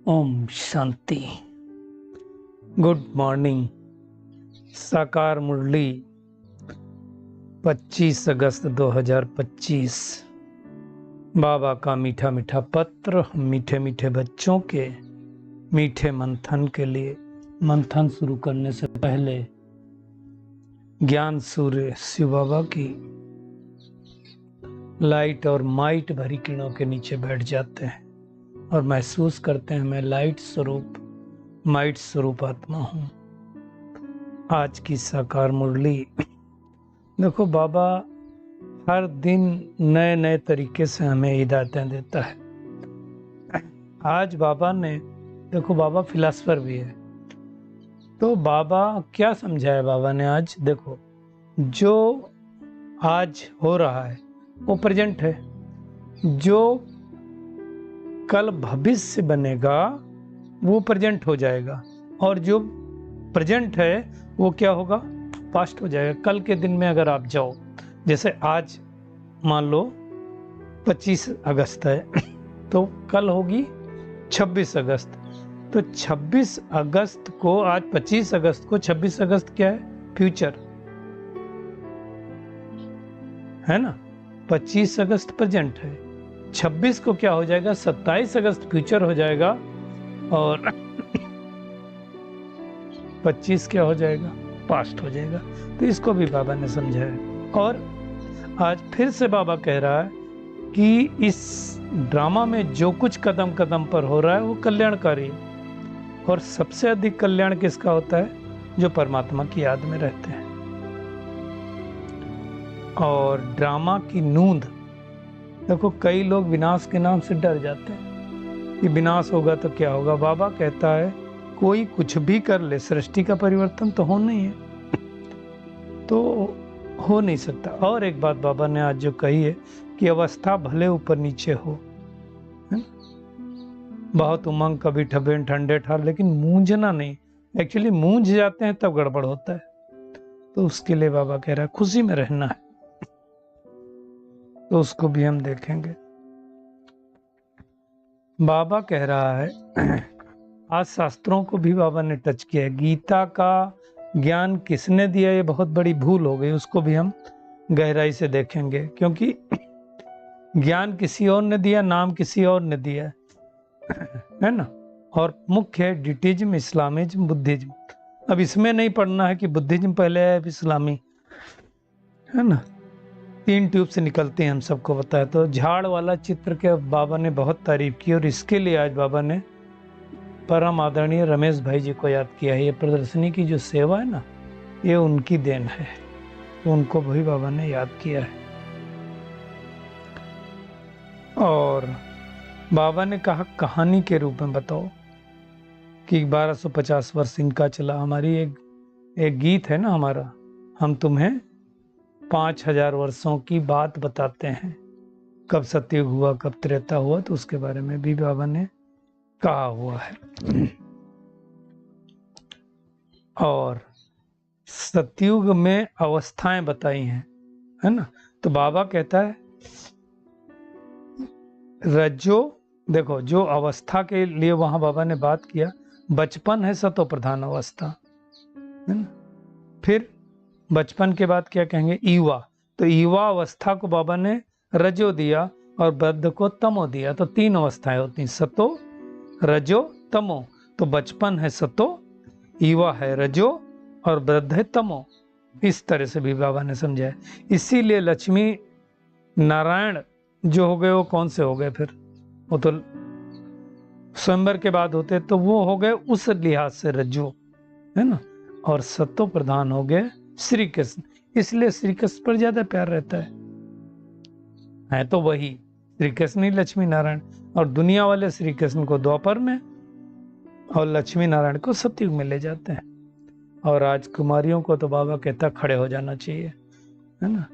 Om Shanti. Good morning. साकार मुरली 25 अगस्त 2025। बाबा का मीठा मीठा पत्र मीठे मीठे बच्चों के मीठे मंथन के लिए। मंथन शुरू करने से पहले ज्ञान सूर्य शिव बाबा की लाइट और माइट भरी किरणों के नीचे बैठ जाते हैं और महसूस करते हैं मैं लाइट स्वरूप माइट स्वरूप आत्मा हूं। आज की साकार मुरली देखो, बाबा हर दिन नए नए तरीके से हमें हिदायतें देता है। आज बाबा ने देखो, बाबा फिलासफर भी है, तो बाबा क्या समझाया बाबा ने आज देखो, जो आज हो रहा है वो प्रेजेंट है, जो कल भविष्य बनेगा वो प्रेजेंट हो जाएगा, और जो प्रेजेंट है वो क्या होगा, पास्ट हो जाएगा। कल के दिन में अगर आप जाओ, जैसे आज मान लो 25 अगस्त है तो कल होगी 26 अगस्त। तो 26 अगस्त को, आज 25 अगस्त को, 26 अगस्त क्या है, फ्यूचर है ना। 25 अगस्त प्रेजेंट है, 26 को क्या हो जाएगा, 27 अगस्त फ्यूचर हो जाएगा, और 25 क्या हो जाएगा, पास्ट हो जाएगा। तो इसको भी बाबा ने समझाया। और आज फिर से बाबा कह रहा है कि इस ड्रामा में जो कुछ कदम कदम पर हो रहा है वो कल्याणकारी है, और सबसे अधिक कल्याण किसका होता है, जो परमात्मा की याद में रहते हैं। और ड्रामा की नूंद देखो, कई लोग विनाश के नाम से डर जाते हैं कि विनाश होगा तो क्या होगा। बाबा कहता है कोई कुछ भी कर ले, सृष्टि का परिवर्तन तो होना ही है, तो हो नहीं सकता। और एक बात बाबा ने आज जो कही है कि अवस्था भले ऊपर नीचे हो, बहुत उमंग कभी ठबेन ठंडे ठार, लेकिन मूंझना नहीं। एक्चुअली मूंझ जाते हैं तब गड़बड़ होता है। तो उसके लिए बाबा कह रहा है खुशी में रहना है, तो उसको भी हम देखेंगे। बाबा कह रहा है आज शास्त्रों को भी बाबा ने टच किया है। गीता का ज्ञान किसने दिया, ये बहुत बड़ी भूल हो गई, उसको भी हम गहराई से देखेंगे, क्योंकि ज्ञान किसी और ने दिया, नाम किसी और ने दिया है ना। और मुख्य है डिटिज्म, इस्लामिज्म, बुद्धिज्म। अब इसमें नहीं पढ़ना है कि बुद्धिज्म पहले है इस्लामी, है ना। 3 ट्यूब से निकलते हैं, हम सबको बताया। तो झाड़ वाला चित्र के बाबा ने बहुत तारीफ की, और इसके लिए आज बाबा ने परम आदरणीय रमेश भाई जी को याद किया है। ये प्रदर्शनी की जो सेवा है ना, ये उनकी देन है, तो उनको भी बाबा ने याद किया है। और बाबा ने कहा कहानी के रूप में बताओ कि 1250 वर्ष इनका चला। हमारी एक गीत है ना हमारा, हम तुम्हें 5000 वर्षों की बात बताते हैं, कब सतयुग हुआ कब त्रेता हुआ, तो उसके बारे में भी बाबा ने कहा हुआ है। और सतयुग में अवस्थाएं बताई हैं, है ना। तो बाबा कहता है रज्जो, देखो जो अवस्था के लिए वहां बाबा ने बात किया, बचपन है सतो प्रधान अवस्था, है ना। फिर बचपन के बाद क्या कहेंगे, युवा। तो युवा अवस्था को बाबा ने रजो दिया और वृद्ध को तमो दिया। तो 3 अवस्थाएं होती हैं, सतो, रजो, तमो। तो बचपन है सतो, युवा है रजो, और वृद्ध है तमो। इस तरह से भी बाबा ने समझाया। इसीलिए लक्ष्मी नारायण जो हो गए वो कौन से हो गए, फिर वो तो स्वयंवर के बाद होते, तो वो हो गए उस लिहाज से रज्जु, है ना। और सत्तो प्रधान हो गए श्री कृष्ण, इसलिए श्री कृष्ण पर ज्यादा प्यार रहता है तो वही श्री कृष्ण ही लक्ष्मी नारायण। और दुनिया वाले श्री कृष्ण को द्वापर में और लक्ष्मी नारायण को सतयुग में ले जाते हैं। और राजकुमारियों को तो बाबा कहता खड़े हो जाना चाहिए, है ना।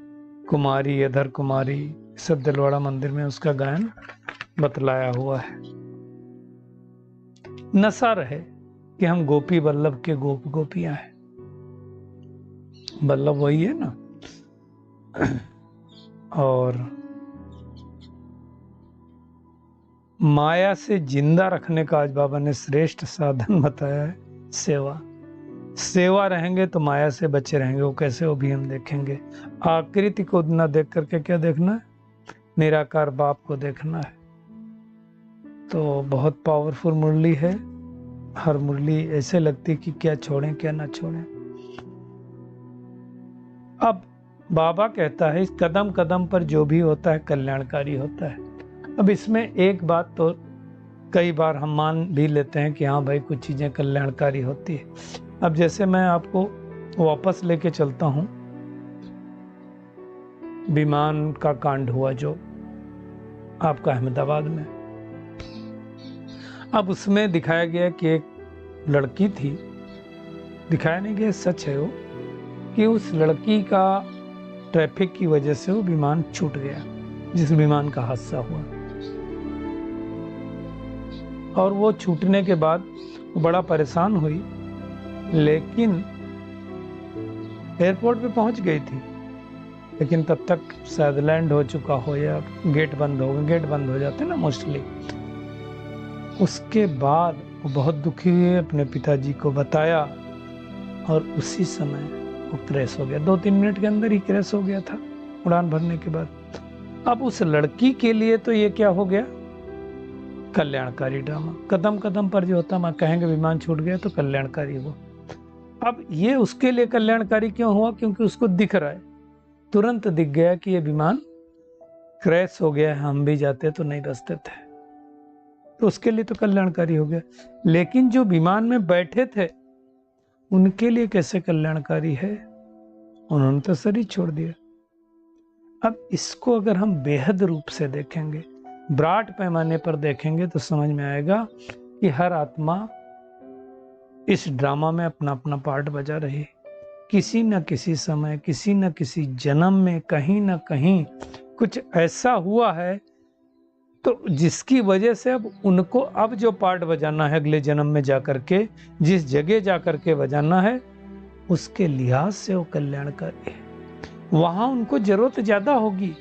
कुमारी अधर कुमारी, सब दिलवाड़ा मंदिर में उसका गायन बतलाया हुआ है। नशा रहे कि हम गोपी वल्लभ के गोप गोपियां हैं। वल्लभ वही है ना। और माया से जिंदा रखने का आज बाबा ने श्रेष्ठ साधन बताया है सेवा। सेवा रहेंगे तो माया से बचे रहेंगे। वो कैसे, वो भी हम देखेंगे। आकृति को न देख करके क्या देखना है, निराकार बाप को देखना है। तो बहुत पावरफुल मुरली है। हर मुरली ऐसे लगती कि क्या छोड़ें क्या ना छोड़ें। अब बाबा कहता है इस कदम कदम पर जो भी होता है कल्याणकारी होता है। अब इसमें एक बात तो कई बार हम मान भी लेते हैं कि हाँ भाई कुछ चीज़ें कल्याणकारी होती है। अब जैसे मैं आपको वापस लेके चलता हूँ, विमान का कांड हुआ जो आपका अहमदाबाद में, अब उसमें दिखाया गया कि एक लड़की थी, दिखाया नहीं गया, सच है वो, कि उस लड़की का ट्रैफिक की वजह से वो विमान छूट गया, जिस विमान का हादसा हुआ। और वो छूटने के बाद वो बड़ा परेशान हुई, लेकिन एयरपोर्ट पे पहुंच गई थी, लेकिन तब तक शायद लैंड हो चुका हो या गेट बंद हो गए। गेट बंद हो जाते ना मोस्टली। उसके बाद वो बहुत दुखी हुई, अपने पिताजी को बताया और उसी समय वो क्रैश हो गया। 2-3 मिनट के अंदर ही क्रैश हो गया था उड़ान भरने के बाद। अब उस लड़की के लिए तो ये क्या हो गया, कल्याणकारी ड्रामा। कदम कदम पर जो होता, मैं कहेंगे विमान छूट गया तो कल्याणकारी हुआ। अब ये उसके लिए कल्याणकारी क्यों हुआ, क्योंकि उसको दिख रहा है, तुरंत दिख गया कि ये विमान क्रैश हो गया है, हम भी जाते तो नहीं बचते थे, तो उसके लिए तो कल्याणकारी हो गया। लेकिन जो विमान में बैठे थे उनके लिए कैसे कल्याणकारी है, उन्होंने तो शरीर छोड़ दिया। अब इसको अगर हम बेहद रूप से देखेंगे, विराट पैमाने पर देखेंगे, तो समझ में आएगा कि हर आत्मा इस ड्रामा में अपना अपना पार्ट बजा रही। किसी न किसी समय, किसी न किसी जन्म में कहीं न कहीं कुछ ऐसा हुआ है, तो जिसकी वजह से अब उनको अब जो पार्ट बजाना है अगले जन्म में जाकर के, जिस जगह जाकर के बजाना है, उसके लिहाज से वो कल्याणकारी है। वहां उनको जरूरत ज्यादा होगी।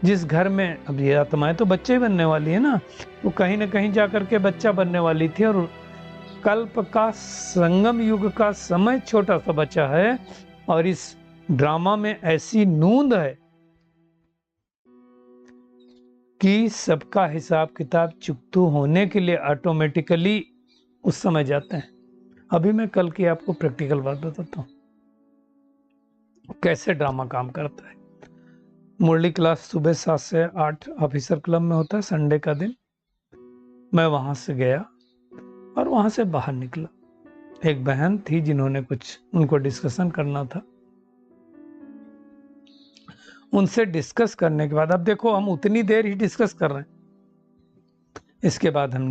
जिस घर में, अब ये आत्माएं तो बच्चे बनने वाली है ना, वो कहीं ना कहीं जाकर के बच्चा बनने वाली थी, और कल्प का संगम युग का समय छोटा सा बचा है, और इस ड्रामा में ऐसी नूंद है कि सबका हिसाब किताब चुकतू होने के लिए ऑटोमेटिकली उस समय जाते हैं। अभी मैं कल की आपको प्रैक्टिकल बात बताता हूँ कैसे ड्रामा काम करता है। मुरली क्लास सुबह 7 से 8 ऑफिसर क्लब में होता है, संडे का दिन। मैं वहां से गया और वहां से बाहर निकला। एक बहन थी जिन्होंने कुछ उनको डिस्कशन करना था। उनसे डिस्कस करने के बाद, अब देखो हम उतनी देर ही डिस्कस कर रहे हैं। इसके बाद हम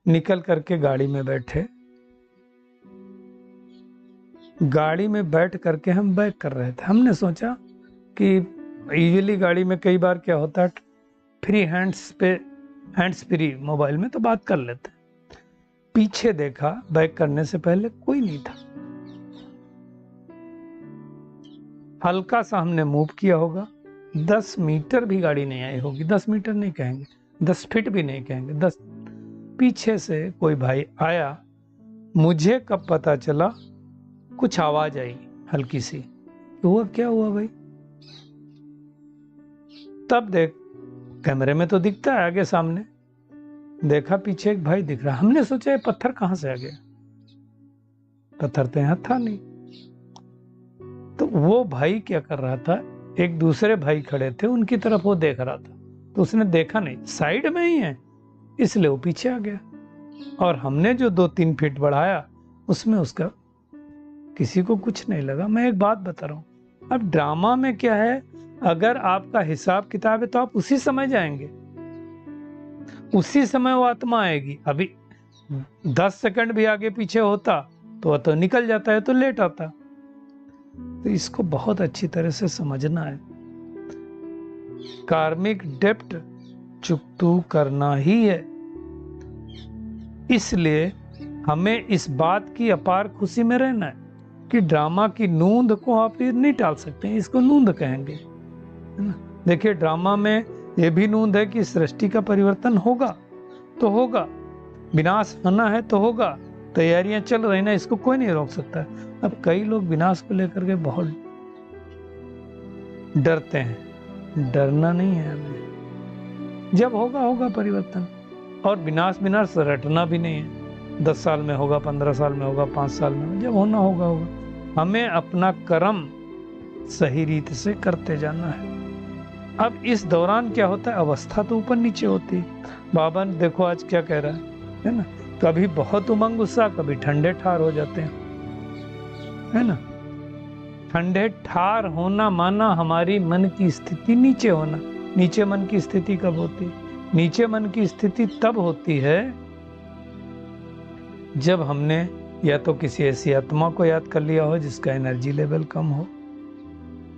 निकल करके गाड़ी में बैठे। गाड़ी में बैठ करके हम बैक कर रहे थे। हमने सोचा कि यूजुअली गाड़ी में कई बार क्या होता है, फ्री हैंड्स फ्री मोबाइल में तो बात कर लेते। पीछे देखा, बैक करने से पहले कोई नहीं था। हल्का सा हमने मूव किया होगा, 10 मीटर भी गाड़ी नहीं आई होगी। 10 मीटर नहीं कहेंगे, 10 फीट भी नहीं कहेंगे, 10। पीछे से कोई भाई आया। मुझे कब पता चला, कुछ आवाज आई हल्की सी, तो हुआ क्या हुआ भाई। तब देख, कैमरे में तो दिखता है आगे सामने, देखा पीछे एक भाई दिख रहा। हमने सोचा ये पत्थर कहां से आ गया, पत्थर तो यहां था नहीं। तो वो भाई क्या कर रहा था, एक दूसरे भाई खड़े थे, उनकी तरफ वो देख रहा था, तो उसने देखा नहीं, साइड में ही है, इसलिए वो पीछे आ गया। और हमने जो 2-3 फीट बढ़ाया, उसमें उसका किसी को कुछ नहीं लगा। मैं एक बात बता रहा हूं, अब ड्रामा में क्या है, अगर आपका हिसाब किताब है तो आप उसी समय जाएंगे, उसी समय वो आत्मा आएगी। अभी 10 सेकंड भी आगे पीछे होता तो वह तो निकल जाता है, तो लेट आता। तो इसको बहुत अच्छी तरह से समझना है। कार्मिक डेप्ट चुकतू करना ही है। इसलिए हमें इस बात की अपार खुशी में रहना है कि ड्रामा की नूंद को आप नहीं टाल सकते, इसको नूंद कहेंगे, है ना। देखिए ड्रामा में ये भी नूंद है कि सृष्टि का परिवर्तन होगा तो होगा, विनाश होना है तो होगा, तैयारियां चल रही ना, इसको कोई नहीं रोक सकता। अब कई लोग विनाश को लेकर के बहुत डरते हैं, डरना नहीं है हमें, जब होगा होगा परिवर्तन। और विनाश रटना भी नहीं है, 10 साल में होगा, 15 साल में होगा, 5 साल में होगा, जब होना होगा होगा। हमें अपना कर्म सही रीत से करते जाना है। अब इस दौरान क्या होता है, अवस्था तो ऊपर नीचे होती है। बाबा ने देखो आज क्या कह रहा है ना, कभी बहुत उमंग उत्साह, कभी ठंडे ठार हो जाते हैं, है ना। ठंडे ठार होना माना हमारी मन की स्थिति नीचे होना। नीचे मन की स्थिति कब होती है? नीचे मन की स्थिति तब होती है जब हमने या तो किसी ऐसी आत्मा को याद कर लिया हो जिसका एनर्जी लेवल कम हो,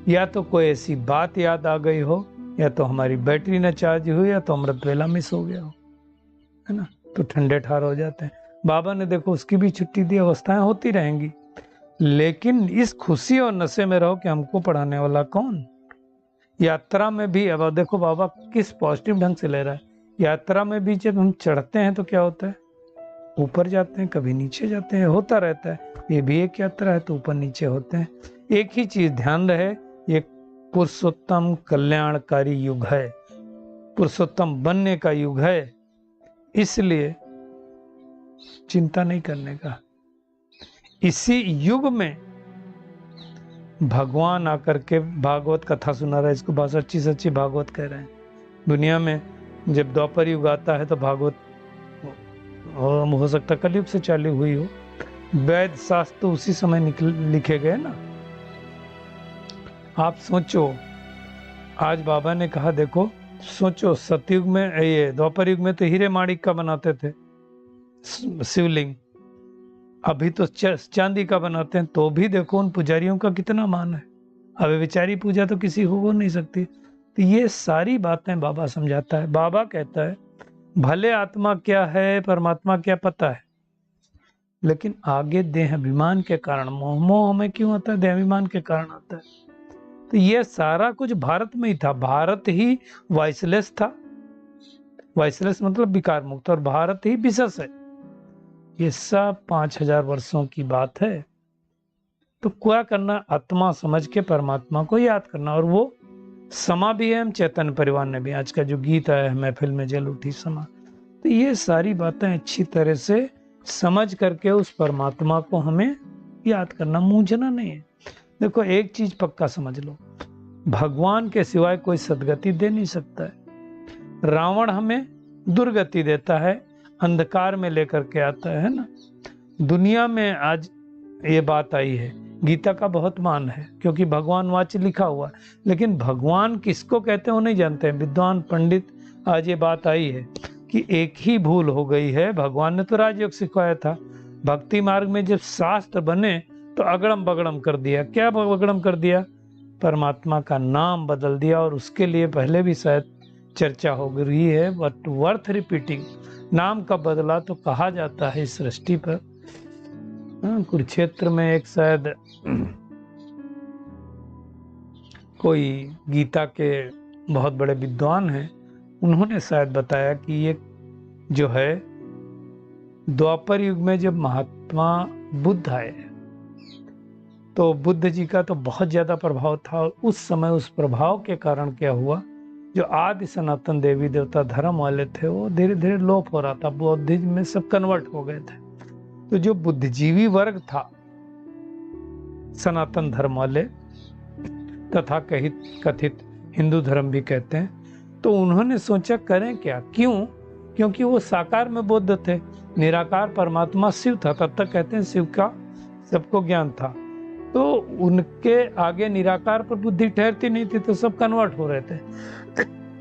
या तो कोई ऐसी बात याद आ गई हो, या तो हमारी बैटरी न चार्ज हुई, या तो अमृत वेला मिस हो गया हो, है ना, तो ठंडे ठार हो जाते हैं। बाबा ने देखो उसकी भी छुट्टी दी, अवस्थाएं होती रहेंगी, लेकिन इस खुशी और नशे में रहो कि हमको पढ़ाने वाला कौन। यात्रा में भी अब देखो बाबा किस पॉजिटिव ढंग से ले रहा है। यात्रा में भी जब हम चढ़ते हैं तो क्या होता है, ऊपर जाते हैं, कभी नीचे जाते हैं, होता रहता है। ये भी एक यात्रा है, तो ऊपर नीचे होते हैं। एक ही चीज ध्यान रहे, ये पुरुषोत्तम कल्याणकारी युग है, पुरुषोत्तम बनने का युग है, इसलिए चिंता नहीं करने का। इसी युग में भगवान आकर के भागवत कथा सुना रहा है, इसको बहुत सच्ची सच्ची भागवत कह रहे हैं। दुनिया में जब द्वापर युग आता है तो भागवत हो सकता कलयुग से चालू हुई हो, वेद शास्त्र तो उसी समय लिखे गए ना। आप सोचो, आज बाबा ने कहा देखो, सोचो सतयुग में, ये द्वापर युग में तो हीरे माणिक का बनाते थे शिवलिंग, अभी तो चांदी का बनाते हैं, तो भी देखो उन पुजारियों का कितना मान है। अब विचारी पूजा तो किसी हो नहीं सकती। तो ये सारी बातें बाबा समझाता है। बाबा कहता है भले आत्मा क्या है, परमात्मा क्या पता है, लेकिन आगे देह अभिमान के कारण मोह हमें क्यों आता है, देह अभिमान के कारण आता है। तो ये सारा कुछ भारत में ही था, भारत ही वाइसलेस था, वाइसलेस मतलब विकार मुक्त, और भारत ही विशेष है। ये सब 5000 वर्षों की बात है। तो क्या करना, आत्मा समझ के परमात्मा को याद करना, और वो समा भी है। हम चैतन्य परिवार ने भी आज का जो गीत आया है, महफिल में जल उठी समा, तो ये सारी बातें अच्छी तरह से समझ करके उस परमात्मा को हमें याद करना, मूंझना नहीं है। देखो एक चीज पक्का समझ लो, भगवान के सिवाय कोई सदगति दे नहीं सकता है। रावण हमें दुर्गति देता है, अंधकार में लेकर के आता है ना। दुनिया में आज ये बात आई है, गीता का बहुत मान है क्योंकि भगवान वाच्य लिखा हुआ है, लेकिन भगवान किसको कहते हैं वो नहीं जानते हैं विद्वान पंडित। आज ये बात आई है कि एक ही भूल हो गई है, भगवान ने तो राजयोग सिखाया था, भक्ति मार्ग में जब शास्त्र बने तो अगड़म बगड़म कर दिया। क्या बगड़म कर दिया? परमात्मा का नाम बदल दिया, और उसके लिए पहले भी शायद चर्चा हो रही है, बट वर्थ रिपीटिंग। नाम का बदला तो कहा जाता है इस सृष्टि पर, कुरुक्षेत्र में एक शायद कोई गीता के बहुत बड़े विद्वान हैं, उन्होंने शायद बताया कि ये जो है द्वापर युग में जब महात्मा बुद्ध आए तो बुद्ध जी का तो बहुत ज्यादा प्रभाव था, और उस समय उस प्रभाव के कारण क्या हुआ, जो आदि सनातन देवी देवता धर्म वाले थे वो धीरे धीरे लोप हो रहा था, बौद्धिज्म में सब कन्वर्ट हो गए थे। तो जो बुद्धिजीवी वर्ग था, सनातन धर्म वाले तथा कथित हिंदू धर्म भी कहते हैं, तो उन्होंने सोचा करें क्या, क्यों? क्योंकि वो साकार में बौद्ध थे, निराकार परमात्मा शिव था, तब तक कहते हैं शिव का सबको ज्ञान था, तो उनके आगे निराकार पर बुद्धि ठहरती नहीं थी, तो सब कन्वर्ट हो रहे थे।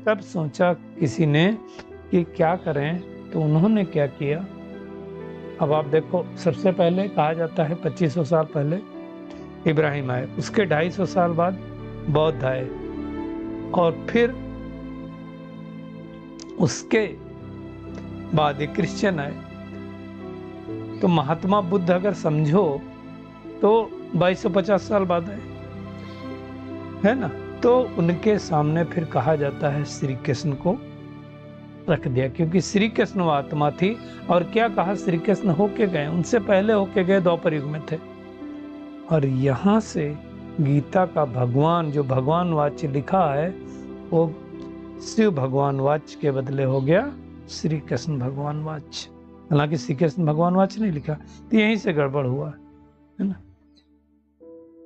तब सोचा किसी ने कि क्या करें, तो उन्होंने क्या किया। अब आप देखो, सबसे पहले कहा जाता है 2500 साल पहले इब्राहिम आए, उसके 250 साल बाद बौद्ध आए, और फिर उसके बाद एक क्रिश्चियन आए। तो महात्मा बुद्ध अगर समझो तो 2250 साल बाद आए, है ना। तो उनके सामने फिर कहा जाता है श्री कृष्ण को रख दिया, क्योंकि श्री कृष्ण वो आत्मा थी। और क्या कहा, श्री कृष्ण होके गए, उनसे पहले होके गए, द्वापर युग में थे। और यहाँ से गीता का भगवान, जो भगवान वाच्य लिखा है, वो शिव भगवान वाच्य के बदले हो गया श्री कृष्ण भगवान वाच्य। हालांकि श्री कृष्ण भगवान वाच्य नहीं लिखा, तो यहीं से गड़बड़ हुआ है ना।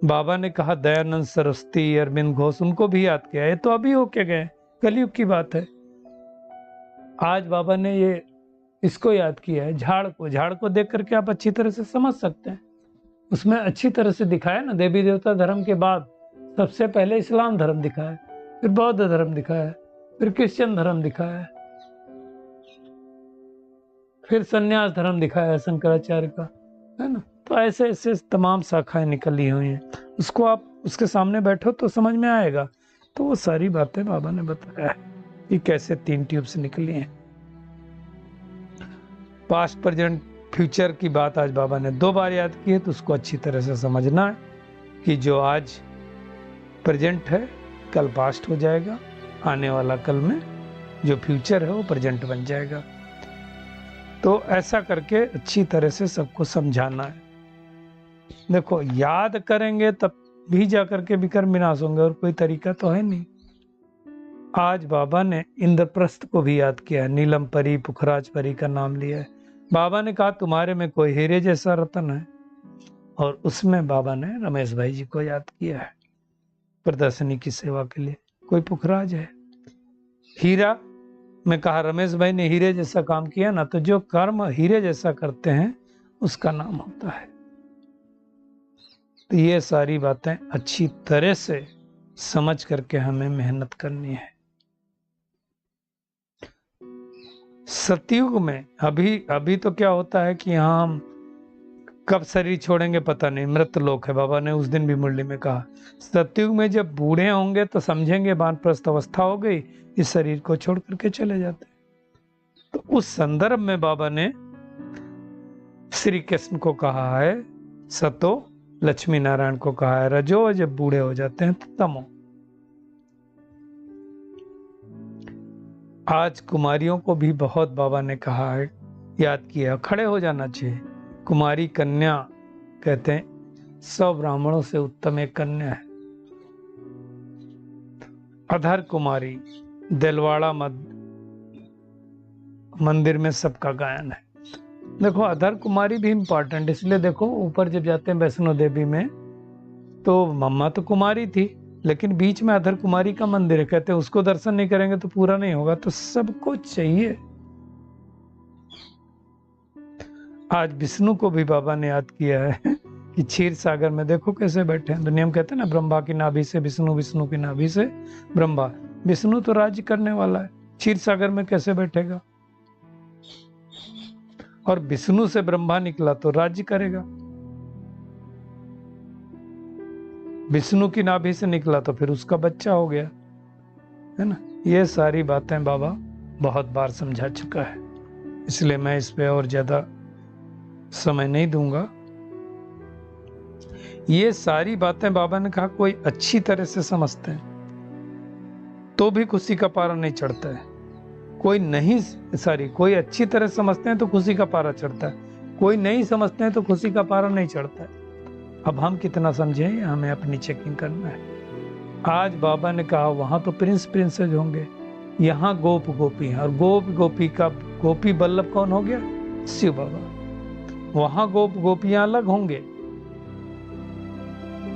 बाबा ने कहा दयानंद सरस्वती, अरविंद घोष, उनको भी याद किया। ये तो अभी होके गए, कलयुग की बात है। आज बाबा ने ये इसको याद किया है, झाड़ को देख करके आप अच्छी तरह से समझ सकते हैं। उसमें अच्छी तरह से दिखाया ना, देवी देवता धर्म के बाद सबसे पहले इस्लाम धर्म दिखाया, फिर बौद्ध धर्म दिखाया, फिर क्रिश्चियन धर्म दिखाया, फिर संन्यास धर्म दिखाया शंकराचार्य का, है ना। तो ऐसे ऐसे तमाम शाखाएं निकली हुई हैं। उसको आप उसके सामने बैठो तो समझ में आएगा। तो वो सारी बातें बाबा ने बताया है कि कैसे 3 ट्यूब से निकली हैं। पास्ट, प्रेजेंट, फ्यूचर की बात आज बाबा ने 2 बार याद की है, तो उसको अच्छी तरह से समझना है कि जो आज प्रेजेंट है कल पास्ट हो जाएगा, आने वाला कल में जो फ्यूचर है वो प्रेजेंट बन जाएगा। तो ऐसा करके अच्छी तरह से सबको समझाना है। देखो, याद करेंगे तब भी जाकर के विकर्म विनाश होंगे, और कोई तरीका तो है नहीं। आज बाबा ने इंद्रप्रस्थ को भी याद किया है, नीलम परी, पुखराज परी का नाम लिया है। बाबा ने कहा तुम्हारे में कोई हीरे जैसा रतन है, और उसमें बाबा ने रमेश भाई जी को याद किया है प्रदर्शनी की सेवा के लिए। कोई पुखराज है, हीरा में कहा रमेश भाई ने हीरे जैसा काम किया ना, तो जो कर्म हीरे जैसा करते हैं उसका नाम होता है। तो ये सारी बातें अच्छी तरह से समझ करके हमें मेहनत करनी है। सतयुग में अभी तो क्या होता है कि हम कब शरीर छोड़ेंगे पता नहीं, मृत लोक है। बाबा ने उस दिन भी मुरली में कहा सतयुग में जब बूढ़े होंगे तो समझेंगे वानप्रस्थ अवस्था हो गई, इस शरीर को छोड़ करके चले जाते। तो उस संदर्भ में बाबा ने श्री कृष्ण को कहा है सतो, लक्ष्मी नारायण को कहा है रजो, जब बूढ़े हो जाते हैं तो तमो। आज कुमारियों को भी बहुत बाबा ने कहा है, याद किया, खड़े हो जाना चाहिए। कुमारी कन्या कहते हैं 100 ब्राह्मणों से उत्तम एक कन्या है। अधर कुमारी दिलवाड़ा मंदिर में सबका गायन है। देखो, अधर कुमारी भी इम्पोर्टेंट, इसलिए देखो ऊपर जब जाते हैं वैष्णो देवी में तो मम्मा तो कुमारी थी, लेकिन बीच में अधर कुमारी का मंदिर है। कहते हैं उसको दर्शन नहीं करेंगे तो पूरा नहीं होगा। तो सबको चाहिए। आज विष्णु को भी बाबा ने याद किया है कि क्षीर सागर में देखो कैसे बैठे हैं। दुनिया में कहते हैं ना ब्रह्मा की नाभि से विष्णु, विष्णु की नाभि से ब्रह्मा। विष्णु तो राज्य करने वाला है, क्षीर सागर में कैसे बैठेगा? और विष्णु से ब्रह्मा निकला तो राज्य करेगा। विष्णु की नाभि से निकला तो फिर उसका बच्चा हो गया, है ना। ये सारी बातें बाबा बहुत बार समझा चुका है, इसलिए मैं इस पे और ज्यादा समय नहीं दूंगा। ये सारी बातें बाबा ने कहा कोई अच्छी तरह से समझते हैं तो भी खुशी का पारा नहीं चढ़ता है। कोई अच्छी तरह समझते हैं तो खुशी का पारा चढ़ता है, कोई नहीं समझते हैं तो खुशी का पारा नहीं चढ़ता है। अब हम कितना समझे हमें अपनी चेकिंग करना है। आज बाबा ने कहा वहां तो प्रिंस प्रिंसेज होंगे, यहाँ गोप गोपी, और गोपी वल्लभ कौन हो गया? शिव बाबा। वहां गोप गोपियां अलग होंगे,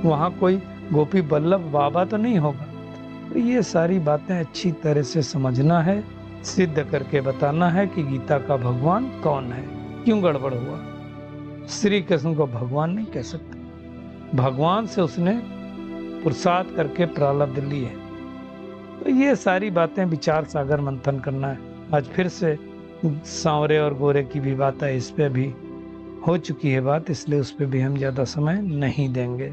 वहां कोई गोपी वल्लभ बाबा तो नहीं होगा। तो ये सारी बातें अच्छी तरह से समझना है, सिद्ध करके बताना है कि गीता का भगवान कौन है, क्यों गड़बड़ हुआ। श्री कृष्ण को भगवान नहीं कह सकते, भगवान से उसने पुरुषार्थ करके प्रारब्ध ली है। तो ये सारी बातें विचार सागर मंथन करना है। आज फिर से सांवरे और गोरे की भी बात है, इस पे भी हो चुकी है बात, इसलिए उस पे भी हम ज्यादा समय नहीं देंगे।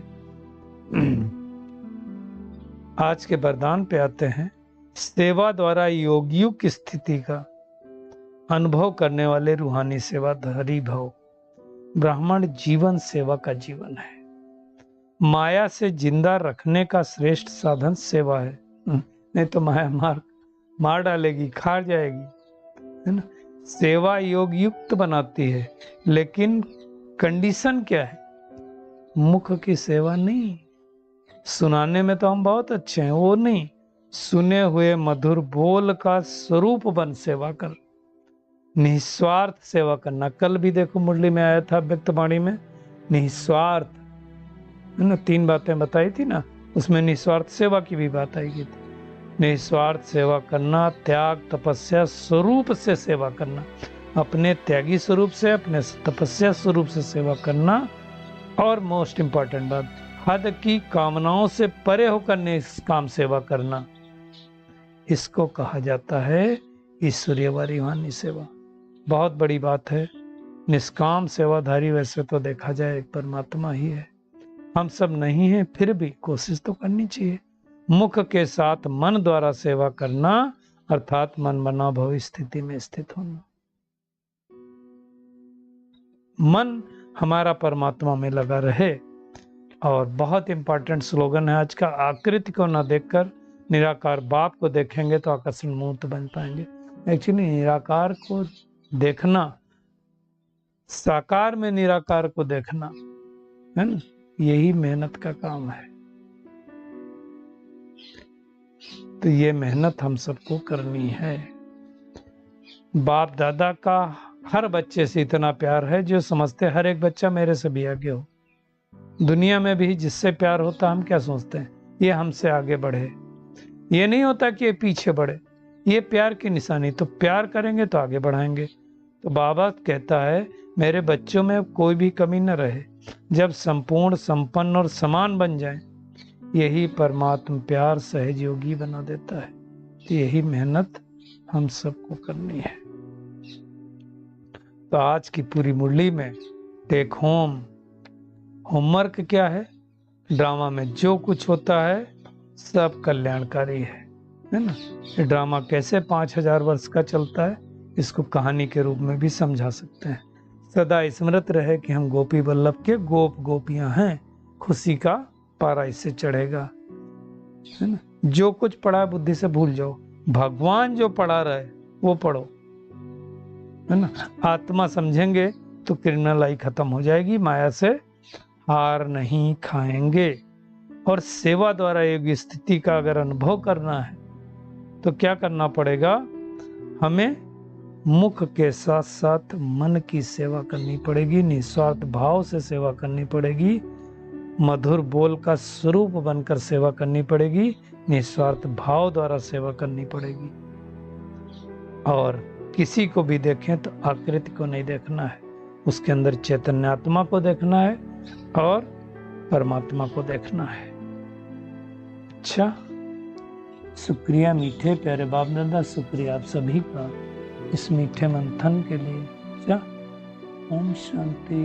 आज के वरदान पे आते हैं। सेवा द्वारा योगियों की स्थिति का अनुभव करने वाले रूहानी सेवाधारी भव। ब्राह्मण जीवन सेवा का जीवन है। माया से जिंदा रखने का श्रेष्ठ साधन सेवा है। नहीं तो माया मार डालेगी, खा जाएगी, है ना। सेवा योग युक्त बनाती है, लेकिन कंडीशन क्या है? मुख की सेवा नहीं। सुनाने में तो हम बहुत अच्छे हैं, वो नहीं। सुने हुए मधुर बोल का स्वरूप बन सेवा कर, निस्वार्थ सेवा करना। कल भी देखो मुरली में आया था, व्यक्तवाणी में, निस्वार्थ, है ना। 3 बातें बताई थी ना, उसमें निस्वार्थ सेवा की भी बात आई थी। निस्वार्थ सेवा करना, त्याग तपस्या स्वरूप से सेवा करना, अपने त्यागी स्वरूप से, अपने तपस्या स्वरूप से सेवा करना। और मोस्ट इंपॉर्टेंट बात, हद की कामनाओं से परे होकर निष्काम सेवा करना, इसको कहा जाता है ईश्वरीय वारिवानी सेवा। बहुत बड़ी बात है। निष्काम सेवाधारी वैसे तो देखा जाए एक परमात्मा ही है, हम सब नहीं हैं, फिर भी कोशिश तो करनी चाहिए। मुख के साथ मन द्वारा सेवा करना, अर्थात मन मना भव स्थिति में स्थित होना। मन हमारा परमात्मा में लगा रहे। और बहुत इंपॉर्टेंट स्लोगन है आज का, आकृति को न देखकर निराकार बाप को देखेंगे तो आकर्षण मूर्त बन पाएंगे। एक्चुअली निराकार को देखना, साकार में निराकार को देखना, है ना, यही मेहनत का काम है। तो ये मेहनत हम सबको करनी है। बाप दादा का हर बच्चे से इतना प्यार है जो समझते हर एक बच्चा मेरे से भी आगे हो। दुनिया में भी जिससे प्यार होता हम क्या सोचते हैं, ये हमसे आगे बढ़े। ये नहीं होता कि ये पीछे बढ़े, ये प्यार की निशानी। तो प्यार करेंगे तो आगे बढ़ाएंगे। तो बाबा कहता है मेरे बच्चों में कोई भी कमी न रहे, जब संपूर्ण संपन्न और समान बन जाए, यही परमात्मा प्यार सहयोगी बना देता है। तो यही मेहनत हम सबको करनी है। तो आज की पूरी मुरली में टेक होमवर्क क्या है? ड्रामा में जो कुछ होता है सब कल्याणकारी है ना। ये ड्रामा कैसे 5000 वर्ष का चलता है, इसको कहानी के रूप में भी समझा सकते हैं। सदा स्मृत रहे कि हम गोपी वल्लभ के गोप गोपियां हैं, खुशी का पारा इससे चढ़ेगा, है ना। जो कुछ पढ़ा है बुद्धि से भूल जाओ, भगवान जो पढ़ा रहे वो पढ़ो, है ना। आत्मा समझेंगे तो क्रिमिनल खत्म हो जाएगी, माया से हार नहीं खाएंगे। और सेवा द्वारा योग स्थिति का अगर अनुभव करना है तो क्या करना पड़ेगा? हमें मुख के साथ साथ मन की सेवा करनी पड़ेगी, निस्वार्थ भाव से सेवा करनी पड़ेगी, मधुर बोल का स्वरूप बनकर सेवा करनी पड़ेगी, निस्वार्थ भाव द्वारा सेवा करनी पड़ेगी। और किसी को भी देखें तो आकृति को नहीं देखना है, उसके अंदर चैतन्यात्मा को देखना है और परमात्मा को देखना है। अच्छा, शुक्रिया मीठे प्यारे बाप दादा, शुक्रिया आप सभी का इस मीठे मंथन के लिए। अच्छा, ओम शांति।